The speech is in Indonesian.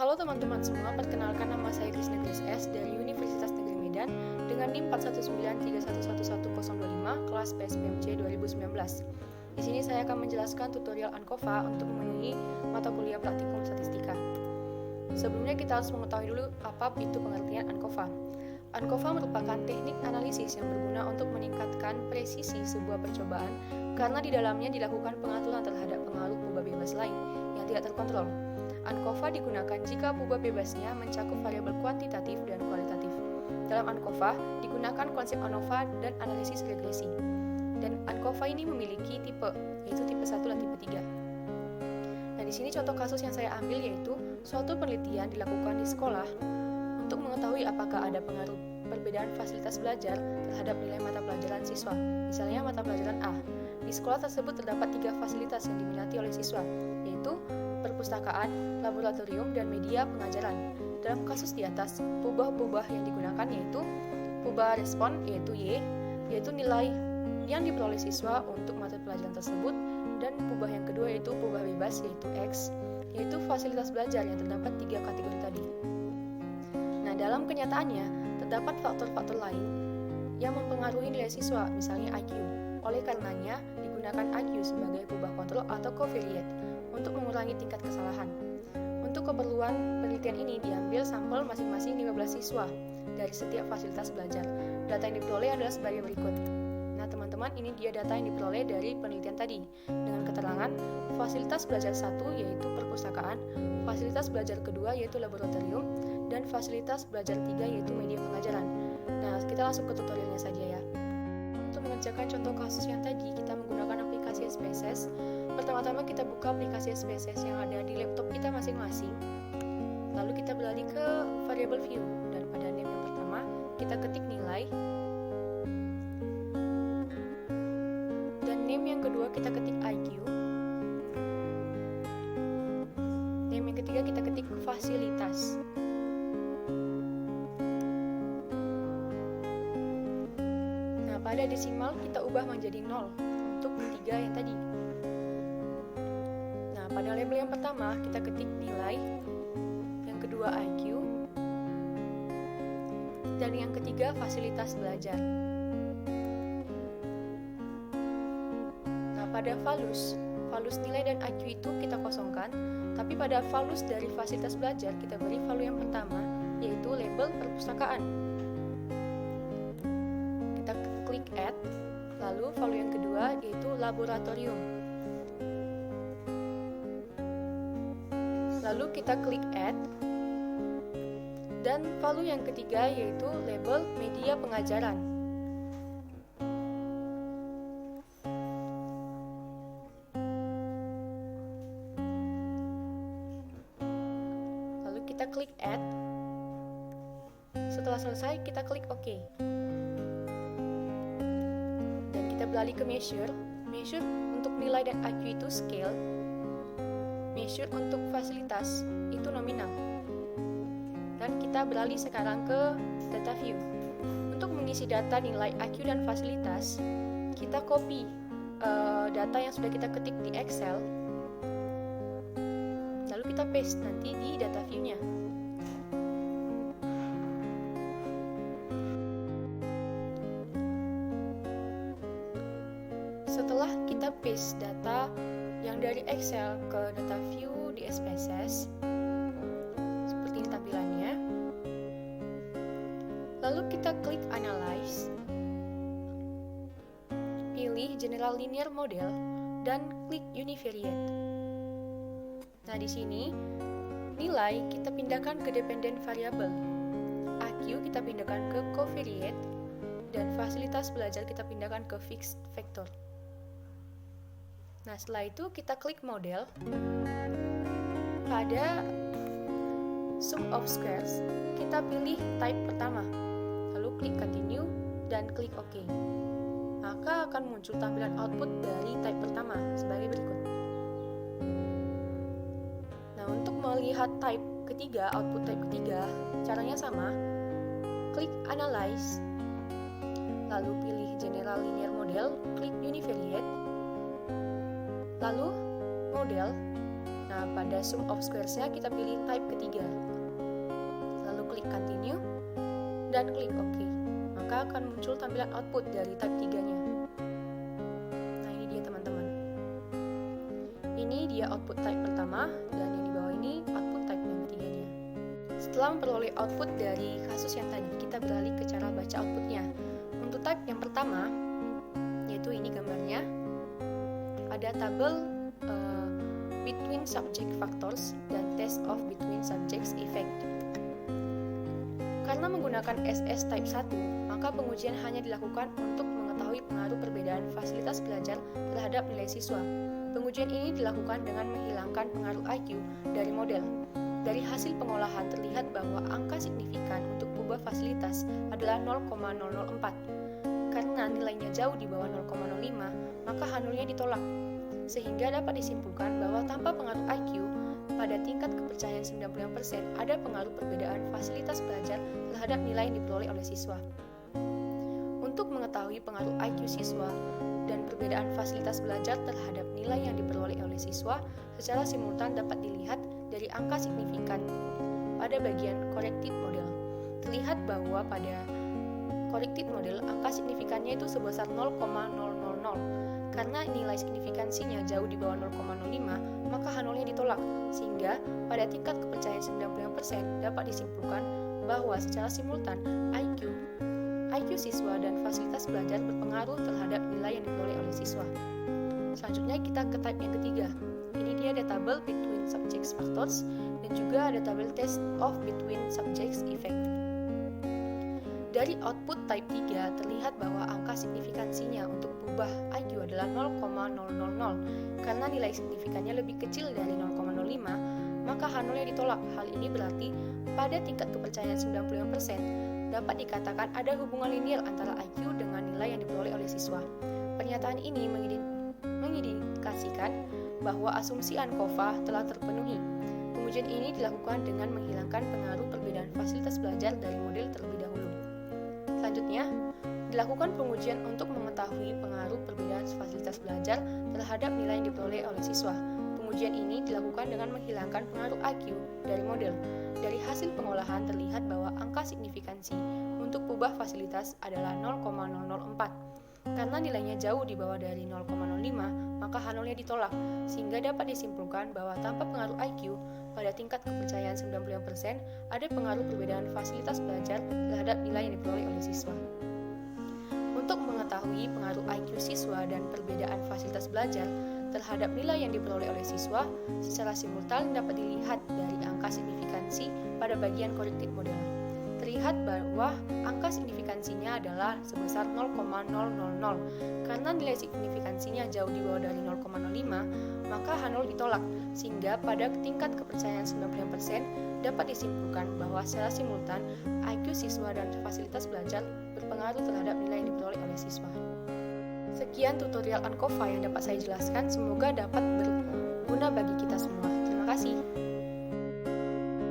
Halo teman-teman semua, perkenalkan nama saya Krisna Grace S dari Universitas Negeri Medan dengan NIM 41931111025 kelas PSBMC 2019. Di sini saya akan menjelaskan tutorial ANCOVA untuk memenuhi mata kuliah praktikum statistika. Sebelumnya kita harus mengetahui dulu apa itu pengertian ANCOVA. ANCOVA merupakan teknik analisis yang berguna untuk meningkatkan presisi sebuah percobaan karena di dalamnya dilakukan pengaturan terhadap pengaruh ubah bebas lain yang tidak terkontrol. ANCOVA digunakan jika ubah bebasnya mencakup variabel kuantitatif dan kualitatif. Dalam ANCOVA digunakan konsep ANOVA dan analisis regresi. Dan ANCOVA ini memiliki tipe, yaitu tipe 1 dan tipe 3. Nah, di sini contoh kasus yang saya ambil yaitu suatu penelitian dilakukan di sekolah untuk mengetahui apakah ada pengaruh perbedaan fasilitas belajar terhadap nilai mata pelajaran siswa. Misalnya mata pelajaran A. Di sekolah tersebut terdapat 3 fasilitas yang diminati oleh siswa, yaitu perpustakaan, laboratorium, dan media pengajaran. Dalam kasus di atas, pubah-pubah yang digunakan yaitu pubah respon yaitu Y, yaitu nilai yang diperoleh siswa untuk mata pelajaran tersebut, dan pubah yang kedua yaitu pubah bebas yaitu X, yaitu fasilitas belajar yang terdapat 3 kategori tadi. Nah, dalam kenyataannya, terdapat faktor-faktor lain yang mempengaruhi nilai siswa, misalnya IQ. Oleh karenanya, digunakan IQ sebagai pubah kontrol atau covariate untuk mengurangi tingkat kesalahan. Untuk keperluan penelitian ini diambil sampel masing-masing 15 siswa dari setiap fasilitas belajar. Data yang diperoleh adalah sebagai berikut. Nah, teman-teman, ini dia data yang diperoleh dari penelitian tadi dengan keterangan fasilitas belajar 1 yaitu perpustakaan, fasilitas belajar kedua yaitu laboratorium, dan fasilitas belajar 3 yaitu media pengajaran. Nah, kita langsung ke tutorialnya saja ya. Untuk mengerjakan contoh kasus yang tadi, kita menggunakan aplikasi SPSS. Pertama-tama kita buka aplikasi SPSS yang ada di laptop kita masing-masing. Lalu kita beralih ke variable view, dan pada name yang pertama kita ketik nilai, dan name yang kedua kita ketik IQ, name yang ketiga kita ketik fasilitas. Nah, pada desimal kita ubah menjadi 0 untuk 3 yang tadi. Pada label yang pertama, kita ketik nilai, yang kedua IQ, dan yang ketiga fasilitas belajar. Nah, pada valus nilai dan IQ itu kita kosongkan, tapi pada valus dari fasilitas belajar kita beri value yang pertama, yaitu label perpustakaan. Kita klik add, lalu value yang kedua yaitu laboratorium. Lalu kita klik add, dan value yang ketiga yaitu label media pengajaran. Lalu kita klik add. Setelah selesai kita klik OK. Dan kita beralih ke measure. Measure untuk nilai dan IQ itu scale. Measure untuk fasilitas itu nominal. Dan kita beralih sekarang ke data view. Untuk mengisi data nilai IQ dan fasilitas, kita copy data yang sudah kita ketik di Excel, lalu kita paste nanti di data view-nya. Setelah kita paste data yang dari Excel ke data view di SPSS, seperti ini tampilannya. Lalu kita klik Analyze, pilih General Linear Model, dan klik Univariate. Nah, di sini nilai kita pindahkan ke dependent variable, IQ kita pindahkan ke covariate, dan fasilitas belajar kita pindahkan ke fixed vector. Nah, setelah itu kita klik model. Pada sum of squares, kita pilih type pertama, lalu klik continue dan klik OK. Maka akan muncul tampilan output dari type pertama sebagai berikut. Nah, untuk melihat type ketiga, output type ketiga, caranya sama. Klik analyze, lalu pilih general linear model, klik univariate, lalu model. Nah, pada sum of squares-nya kita pilih type ketiga. dan klik OK. Maka akan muncul tampilan output dari type 3-nya. Nah, ini dia teman-teman. Ini dia output type pertama, dan yang di bawah ini output type yang ketiganya. Setelah memperoleh output dari kasus yang tadi, kita beralih ke cara baca outputnya. Untuk type yang pertama, yaitu ini gambarnya, ada tabel between subject factors dan test of between subjects effect. Karena menggunakan SS type 1, maka pengujian hanya dilakukan untuk mengetahui pengaruh perbedaan fasilitas belajar terhadap nilai siswa. Pengujian ini dilakukan dengan menghilangkan pengaruh IQ dari model. Dari hasil pengolahan terlihat bahwa angka signifikan untuk ubah fasilitas adalah 0,004. Karena nilainya jauh di bawah 0,05, maka H0-nya ditolak. Sehingga dapat disimpulkan bahwa tanpa pengaruh IQ, pada tingkat kepercayaan 95% ada pengaruh perbedaan fasilitas belajar terhadap nilai yang diperoleh oleh siswa. Untuk mengetahui pengaruh IQ siswa dan perbedaan fasilitas belajar terhadap nilai yang diperoleh oleh siswa secara simultan dapat dilihat dari angka signifikan pada bagian corrected model. Terlihat bahwa pada corrected model angka signifikannya itu sebesar 0,000. Karena nilai signifikansinya jauh di bawah 0,05, maka H0-nya ditolak, sehingga pada tingkat kepercayaan 95% dapat disimpulkan bahwa secara simultan IQ siswa dan fasilitas belajar berpengaruh terhadap nilai yang diperoleh oleh siswa. Selanjutnya kita ke type yang ketiga. Ini dia ada tabel between subjects factors dan juga ada tabel test of between subjects effect. Dari output type 3 terlihat bahwa angka signifikansinya untuk berubah IQ adalah 0,000. Karena nilai signifikannya lebih kecil dari 0,05, maka H0-nya ditolak. Hal ini berarti pada tingkat kepercayaan 95% dapat dikatakan ada hubungan linear antara IQ dengan nilai yang diperoleh oleh siswa. Pernyataan ini mengindikasikan bahwa asumsi ANCOVA telah terpenuhi. Pengujian ini dilakukan dengan menghilangkan pengaruh perbedaan fasilitas belajar dari model terlebih dahulu. Selanjutnya, dilakukan pengujian untuk mengetahui pengaruh perbedaan fasilitas belajar terhadap nilai yang diperoleh oleh siswa. Pengujian ini dilakukan dengan menghilangkan pengaruh IQ dari model. Dari hasil pengolahan terlihat bahwa angka signifikansi untuk ubah fasilitas adalah 0,004. Karena nilainya jauh di bawah dari 0,05, maka H0-nya ditolak, sehingga dapat disimpulkan bahwa tanpa pengaruh IQ, pada tingkat kepercayaan 95% ada pengaruh perbedaan fasilitas belajar terhadap nilai yang diperoleh oleh siswa. Untuk mengetahui pengaruh IQ siswa dan perbedaan fasilitas belajar terhadap nilai yang diperoleh oleh siswa, secara simultan dapat dilihat dari angka signifikansi pada bagian corrected model. Terlihat bahwa angka signifikansinya adalah sebesar 0,000. Karena nilai signifikansinya jauh di bawah dari 0,05, maka H0 ditolak, sehingga pada tingkat kepercayaan 95% dapat disimpulkan bahwa secara simultan IQ siswa dan fasilitas belajar berpengaruh terhadap nilai yang diperoleh oleh siswa. Sekian tutorial ANCOVA yang dapat saya jelaskan, semoga dapat berguna bagi kita semua. Terima kasih.